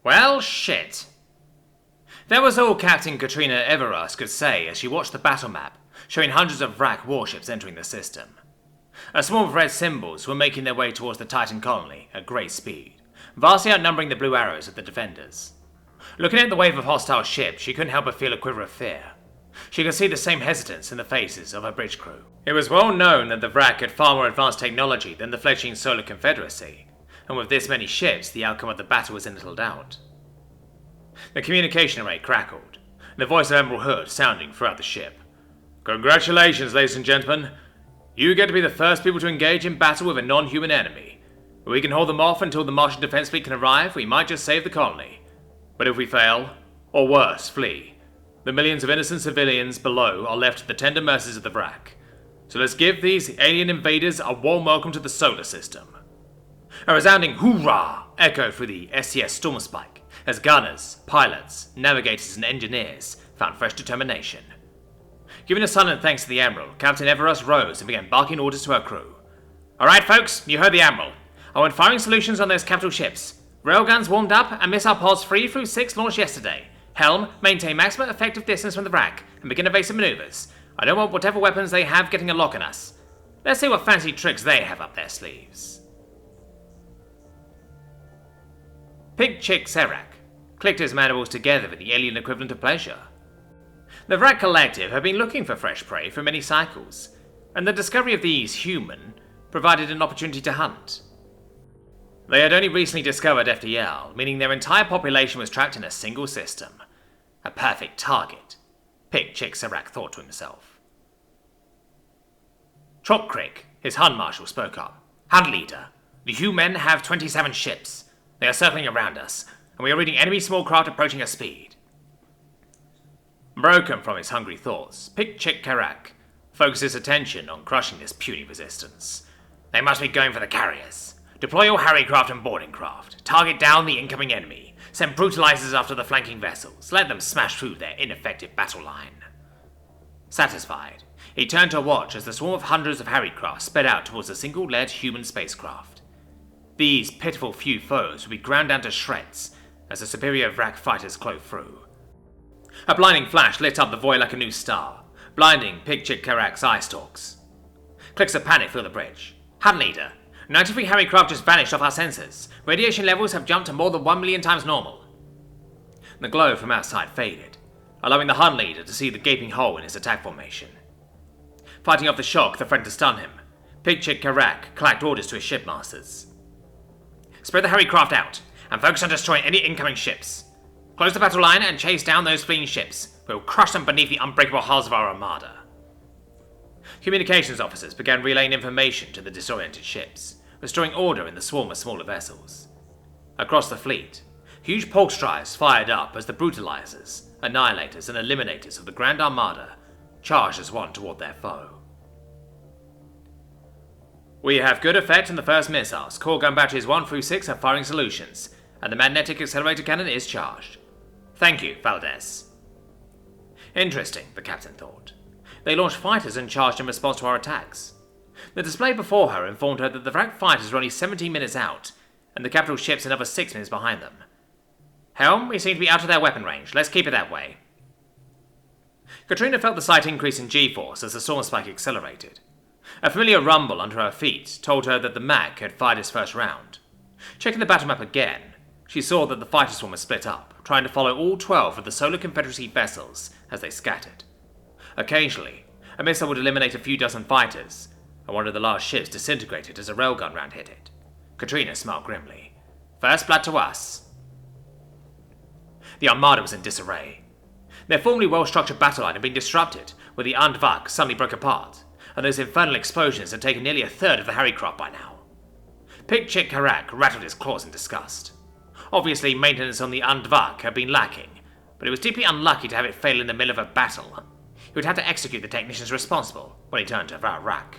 Well, shit. That was all Captain Katrina Everus could say as she watched the battle map, showing hundreds of RAC warships entering the system. A swarm of red symbols were making their way towards the Titan colony at great speed, vastly outnumbering the blue arrows of the defenders. Looking at the wave of hostile ships, she couldn't help but feel a quiver of fear. She could see the same hesitance in the faces of her bridge crew. It was well known that the VRAC had far more advanced technology than the fledgling Solar Confederacy, and with this many ships, the outcome of the battle was in little doubt. The communication array crackled, the voice of Admiral Hood sounding throughout the ship. Congratulations, ladies and gentlemen. You get to be the first people to engage in battle with a non-human enemy. If we can hold them off until the Martian defense fleet can arrive, we might just save the colony. But if we fail, or worse, flee, the millions of innocent civilians below are left to the tender mercies of the VRAC. So let's give these alien invaders a warm welcome to the solar system. A resounding hoorah echoed through the SCS Stormspike as gunners, pilots, navigators, and engineers found fresh determination. Giving a silent thanks to the Admiral, Captain Everus rose and began barking orders to her crew. Alright folks, you heard the Admiral. I want firing solutions on those capital ships. Railguns warmed up and missile pods 3 through 6 launched yesterday. Helm, maintain maximum effective distance from the VRAC and begin evasive maneuvers. I don't want whatever weapons they have getting a lock on us. Let's see what fancy tricks they have up their sleeves. Pig Chick Serac clicked his mandibles together with the alien equivalent of pleasure. The VRAC Collective had been looking for fresh prey for many cycles, and the discovery of these human provided an opportunity to hunt. They had only recently discovered FDL, meaning their entire population was trapped in a single system. A perfect target, Pig Chick Serac thought to himself. Chop Crick, his Hun Marshal, spoke up. Hunt Leader, the human have 27 ships. They are circling around us, and we are reading enemy small craft approaching at speed. Broken from his hungry thoughts, Pig Chick Serac focused his attention on crushing this puny resistance. They must be going for the carriers. Deploy your Harrycraft and boarding craft. Target down the incoming enemy. Send brutalizers after the flanking vessels. Let them smash through their ineffective battle line. Satisfied, he turned to watch as the swarm of hundreds of Harrycraft sped out towards a single-lead human spacecraft. These pitiful few foes would be ground down to shreds as the superior VRAC fighters clove through. A blinding flash lit up the void like a new star, blinding Pig Chick Serac's eye stalks. Clicks of panic filled the bridge. Hunt Leader, 93 Harrycraft just vanished off our sensors. Radiation levels have jumped to more than 1 million times normal. The glow from outside faded, allowing the Hun Leader to see the gaping hole in his attack formation. Fighting off the shock that threatened to stun him, Pig Chick Serac clacked orders to his shipmasters. Spread the Harrycraft out, and focus on destroying any incoming ships. Close the battle line and chase down those fleeing ships. We'll crush them beneath the unbreakable hulls of our armada. Communications officers began relaying information to the disoriented ships, restoring order in the swarm of smaller vessels. Across the fleet, huge pulse drives fired up as the brutalizers, annihilators, and eliminators of the Grand Armada charged as one toward their foe. We have good effect on the first missiles. Core gun batteries 1 through 6 have firing solutions, and the magnetic accelerator cannon is charged. Thank you, Valdez. Interesting, the captain thought. They launched fighters and charged in response to our attacks. The display before her informed her that the VRAC fighters were only 17 minutes out, and the capital ships another 6 minutes behind them. Helm, we seem to be out of their weapon range. Let's keep it that way. Katrina felt the slight increase in G-force as the Stormspike accelerated. A familiar rumble under her feet told her that the Mac had fired its first round. Checking the battle map again, she saw that the fighter swarm was split up, trying to follow all 12 of the Solar Confederacy vessels as they scattered. Occasionally, a missile would eliminate a few dozen fighters, and one of the large ships disintegrated as a railgun round hit it. Katrina smiled grimly. First blood to us. The Armada was in disarray. Their formerly well-structured battle line had been disrupted, where the Andvak suddenly broke apart, and those infernal explosions had taken nearly a third of the Harrycraft by now. Pig Chick Serac rattled his claws in disgust. Obviously, maintenance on the Andvak had been lacking, but it was deeply unlucky to have it fail in the middle of a battle. He would have to execute the technicians responsible when he turned to Warutteri.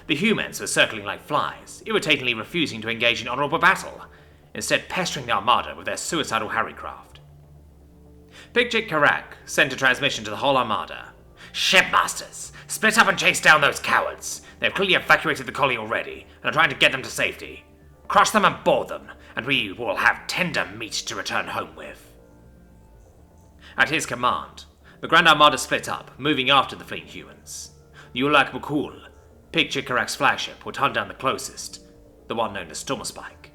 The humans were circling like flies, irritatingly refusing to engage in honourable battle, instead pestering the Armada with their suicidal Harrycraft. Pig Chick Serac sent a transmission to the whole Armada. Shipmasters, split up and chase down those cowards. They have clearly evacuated the colony already, and are trying to get them to safety. Crush them and board them, and we will have tender meat to return home with. At his command, the Grand Armada split up, moving after the fleeing humans. The Ulak Mukul, Picture Karak's flagship, would hunt down the closest, the one known as Stormspike.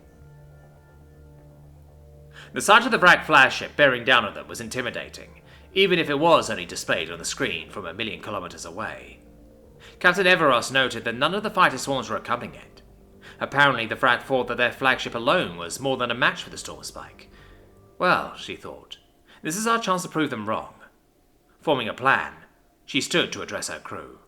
The sight of the Vrak flagship bearing down on them was intimidating, even if it was only displayed on the screen from 1,000,000 kilometers away. Captain Everos noted that none of the fighter swarms were accompanying it. Apparently, the Vrak thought that their flagship alone was more than a match for the Stormspike. Well, she thought, this is our chance to prove them wrong. Forming a plan, she stood to address her crew.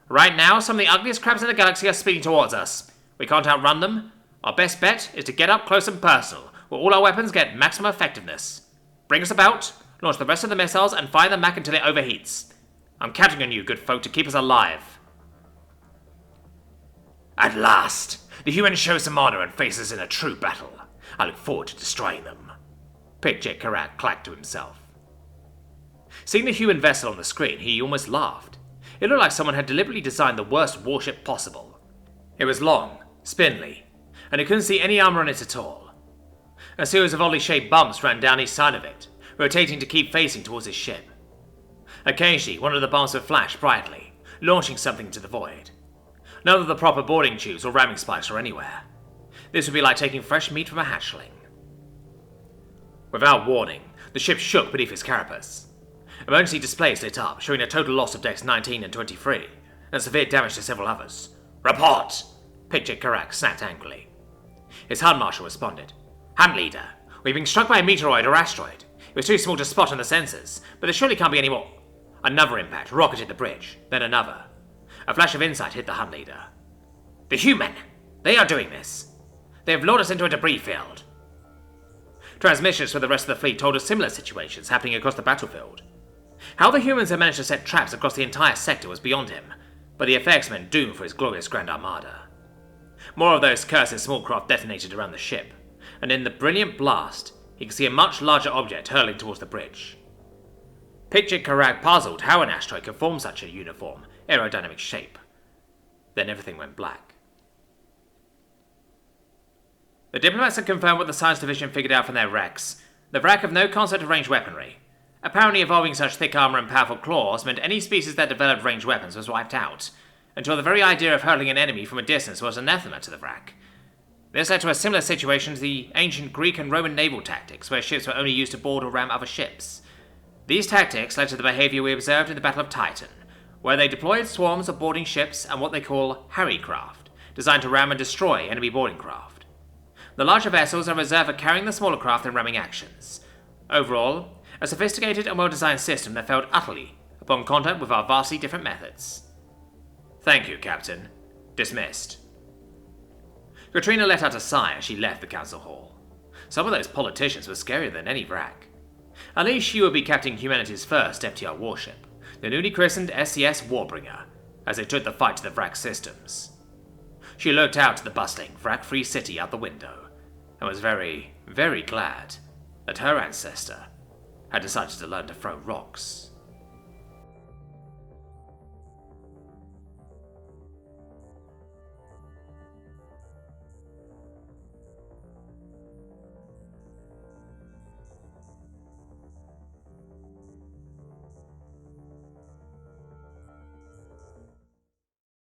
Right now, some of the ugliest crabs in the galaxy are speeding towards us. We can't outrun them. Our best bet is to get up close and personal, where all our weapons get maximum effectiveness. Bring us about, launch the rest of the missiles, and fire them back until it overheats. I'm counting on you, good folk, to keep us alive. At last, the humans show some honor and face us in a true battle. I look forward to destroying them. Picture Karak clacked to himself. Seeing the human vessel on the screen, he almost laughed. It looked like someone had deliberately designed the worst warship possible. It was long, spindly, and he couldn't see any armor on it at all. A series of oddly shaped bumps ran down each side of it, rotating to keep facing towards his ship. Occasionally, one of the bumps would flash brightly, launching something into the void. None of the proper boarding tubes or ramming spikes were anywhere. This would be like taking fresh meat from a hatchling. Without warning, the ship shook beneath its carapace. Emergency displays lit up, showing a total loss of decks 19 and 23, and severe damage to several others. Report! Picture Karak snapped angrily. His HUD marshal responded. Hunt leader, we've been struck by a meteoroid or asteroid. It was too small to spot on the sensors, but there surely can't be any more. Another impact rocketed the bridge, then another. A flash of insight hit the hunt leader. The human! They are doing this! They have lured us into a debris field. Transmissions for the rest of the fleet told us similar situations happening across the battlefield. How the humans had managed to set traps across the entire sector was beyond him, but the effects meant doom for his glorious Grand Armada. More of those cursed small craft detonated around the ship, and in the brilliant blast, he could see a much larger object hurling towards the bridge. Picture Karak puzzled how an asteroid could form such a uniform, aerodynamic shape. Then everything went black. The diplomats had confirmed what the science division figured out from their wrecks. The Vrak have no concept of ranged weaponry. Apparently evolving such thick armor and powerful claws meant any species that developed ranged weapons was wiped out, until the very idea of hurling an enemy from a distance was anathema to the Vrak. This led to a similar situation to the ancient Greek and Roman naval tactics, where ships were only used to board or ram other ships. These tactics led to the behavior we observed in the Battle of Titan, where they deployed swarms of boarding ships and what they call Harry craft, designed to ram and destroy enemy boarding craft. The larger vessels are reserved for carrying the smaller craft in ramming actions. Overall, a sophisticated and well-designed system that failed utterly upon contact with our vastly different methods. Thank you, Captain. Dismissed. Katrina let out a sigh as she left the council hall. Some of those politicians were scarier than any Vrak. At least she would be captaining humanity's first FTR warship, the newly christened SCS Warbringer, as they took the fight to the Vrak systems. She looked out to the bustling Vrak-free city out the window, and was very, very glad that her ancestor had decided to learn to throw rocks.